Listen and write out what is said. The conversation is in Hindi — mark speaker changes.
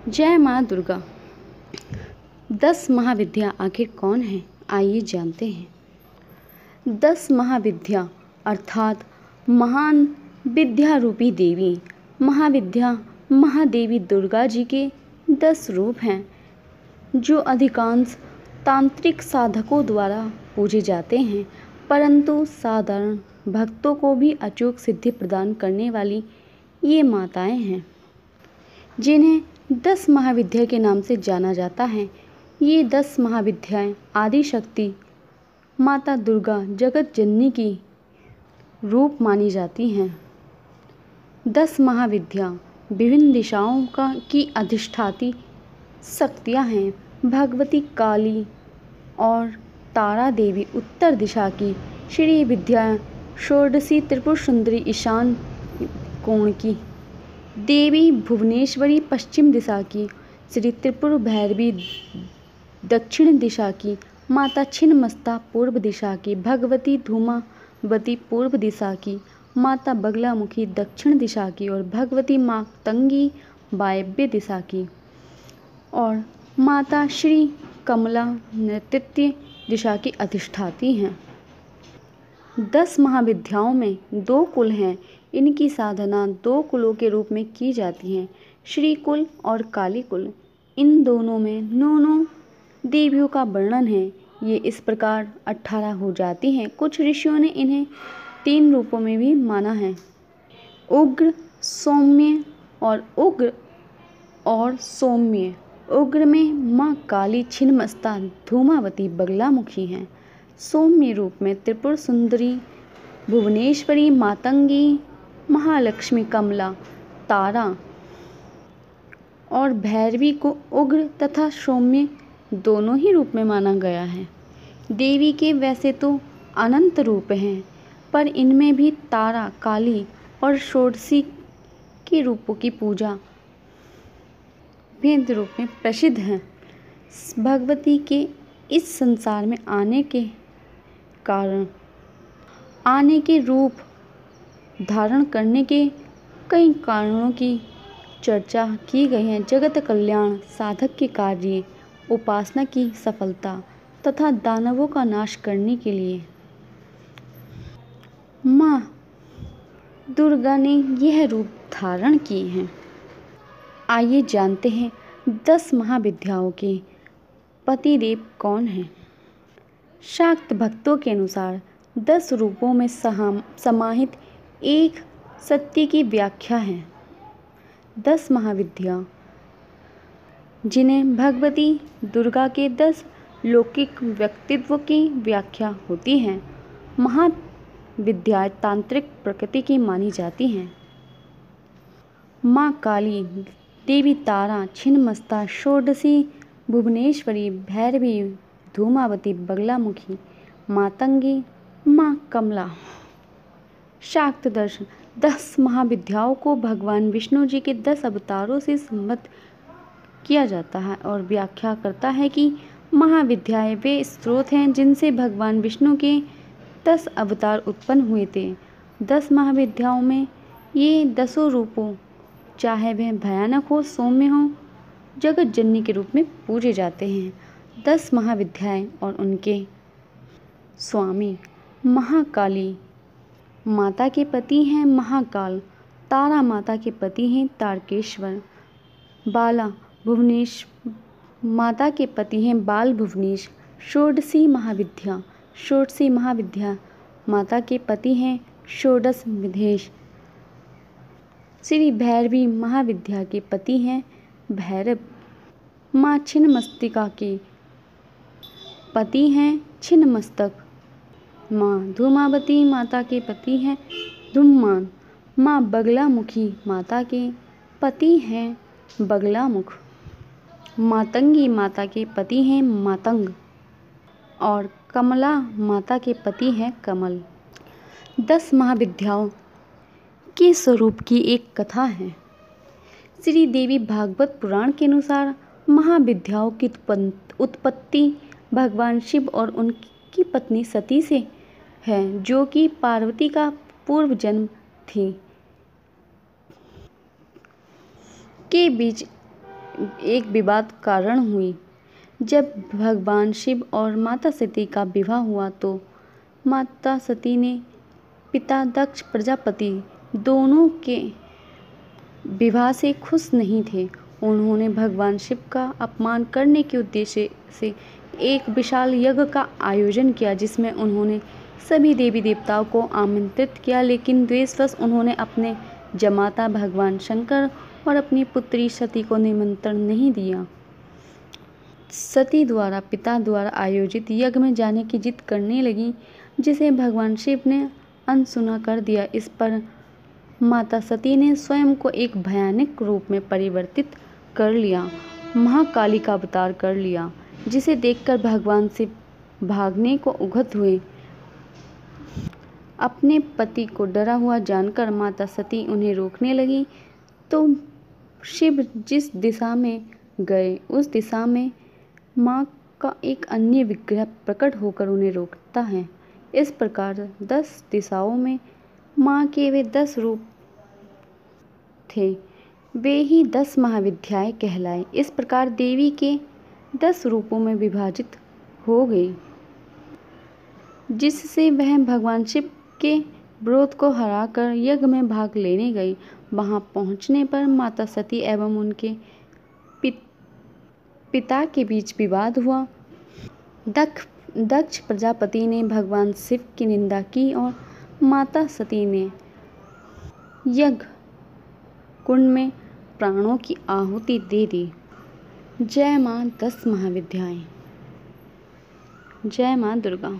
Speaker 1: जय माँ दुर्गा। 10 महाविद्या आखिर कौन है, आइए जानते हैं। 10 महाविद्या अर्थात महान विद्या रूपी देवी। महाविद्या महादेवी दुर्गा जी के 10 रूप हैं जो अधिकांश तांत्रिक साधकों द्वारा पूजे जाते हैं, परंतु साधारण भक्तों को भी अचूक सिद्धि प्रदान करने वाली ये माताएं हैं जिन्हें 10 महाविद्या के नाम से जाना जाता है। ये 10 महाविद्याएं आदि शक्ति माता दुर्गा जगत जननी की रूप मानी जाती हैं। 10 महाविद्या विभिन्न दिशाओं की अधिष्ठाती शक्तियां हैं। भगवती काली और तारा देवी उत्तर दिशा की, श्री विद्या षोडशी त्रिपुर सुंदरी ईशान कोण की, देवी भुवनेश्वरी पश्चिम दिशा की, श्री त्रिपुर भैरवी दक्षिण दिशा की, माता छिन्नमस्ता पूर्व दिशा की, भगवती धूमावती पूर्व दिशा की, माता बगलामुखी दक्षिण दिशा की और भगवती मातंगी वायव्य दिशा की और माता श्री कमला नैऋत्य दिशा की अधिष्ठाती हैं। 10 महाविद्याओं में 2 कुल हैं। इनकी साधना 2 कुलों के रूप में की जाती है, श्री कुल और काली कुल। इन दोनों में 9 देवियों का वर्णन है। ये इस प्रकार 18 हो जाती हैं। कुछ ऋषियों ने इन्हें 3 रूपों में भी माना है, उग्र, सौम्य और सौम्य। उग्र में माँ काली छिन्नमस्ता धूमावती बगलामुखी हैं। सौम्य रूप में त्रिपुर सुंदरी भुवनेश्वरी मातंगी महालक्ष्मी कमला तारा और भैरवी को उग्र तथा सौम्य दोनों ही रूप में माना गया है। देवी के वैसे तो अनंत रूप हैं, पर इनमें भी तारा, काली और षोडशी के रूपों की पूजा भेद रूप में प्रसिद्ध है। भगवती के इस संसार में आने के रूप धारण करने के कई कारणों की चर्चा की गई है। जगत कल्याण, साधक के कार्य, उपासना की सफलता तथा दानवों का नाश करने के लिए माँ दुर्गा ने यह रूप धारण किए हैं। आइए जानते हैं 10 महाविद्याओं के पतिदेव कौन हैं। शाक्त भक्तों के अनुसार 10 रूपों में समाहित एक सत्य की व्याख्या है। 10 महाविद्या जिन्हें भगवती दुर्गा के 10 लौकिक व्यक्तित्व की व्याख्या होती है। महाविद्याएं तांत्रिक प्रकृति की मानी जाती हैं। माँ काली, देवी तारा, छिन्नमस्ता, षोडशी भुवनेश्वरी, भैरवी, धूमावती, बगलामुखी, मातंगी, माँ कमला। शाक्त दर्शन 10 महाविद्याओं को भगवान विष्णु जी के 10 अवतारों से संबद्ध किया जाता है और व्याख्या करता है कि महाविद्याएं वे स्रोत हैं जिनसे भगवान विष्णु के 10 अवतार उत्पन्न हुए थे। 10 महाविद्याओं में ये 10 रूपों, चाहे वह भयानक हो, सौम्य हो, जगत जननी के रूप में पूजे जाते हैं। 10 महाविद्याएं और उनके स्वामी। महाकाली माता के पति हैं महाकाल, तारा माता के पति हैं तारकेश्वर, बाला भुवनेश माता के पति हैं बाल भुवनेश। षोडशी महाविद्या माता के पति हैं षोडश विधेश। श्री भैरवी महाविद्या के पति हैं भैरव। माँ छिन्नमस्तिका के पति हैं छिन्नमस्तक। माँ धूमावती माता के पति हैं धूमान। माँ बगलामुखी माता के पति हैं बगलामुख। मातंगी माता के पति हैं मातंग और कमला माता के पति हैं कमल। 10 महाविद्याओं के स्वरूप की एक कथा है। श्री देवी भागवत पुराण के अनुसार महाविद्याओं की उत्पत्ति भगवान शिव और उनकी पत्नी सती से है, जो कि पार्वती का पूर्व जन्म थी। के बीच एक विवाद कारण हुई। जब भगवान शिव और माता सती का विवाह हुआ तो माता सती ने पिता दक्ष प्रजापति दोनों के विवाह से खुश नहीं थे। उन्होंने भगवान शिव का अपमान करने के उद्देश्य से एक विशाल यज्ञ का आयोजन किया, जिसमें उन्होंने सभी देवी देवताओं को आमंत्रित किया, लेकिन द्वेषवश उन्होंने अपने जमाता भगवान शंकर और अपनी पुत्री सती को निमंत्रण नहीं दिया। सती द्वारा पिता द्वारा आयोजित यज्ञ में जाने की जिद करने लगी, जिसे भगवान शिव ने अनसुना कर दिया। इस पर माता सती ने स्वयं को एक भयानक रूप में परिवर्तित कर लिया, महाकाली का अवतार कर लिया, जिसे देखकर भगवान शिव भागने को उद्यत हुए। अपने पति को डरा हुआ जानकर माता सती उन्हें रोकने लगी, तो शिव जिस दिशा में गए उस दिशा में माँ का एक अन्य विग्रह प्रकट होकर उन्हें रोकता है। इस प्रकार 10 दिशाओं में माँ के वे 10 रूप थे, वे ही 10 महाविद्याएं कहलाए। इस प्रकार देवी के 10 रूपों में विभाजित हो गई, जिससे वह भगवान शिव के विरोध को हराकर यज्ञ में भाग लेने गई। वहां पहुंचने पर माता सती एवं उनके पिता के बीच विवाद हुआ। दक्ष प्रजापति ने भगवान शिव की निंदा की और माता सती ने यज्ञ कुंड में प्राणों की आहुति दे दी। जय मां 10 महाविद्याएं। जय मां दुर्गा।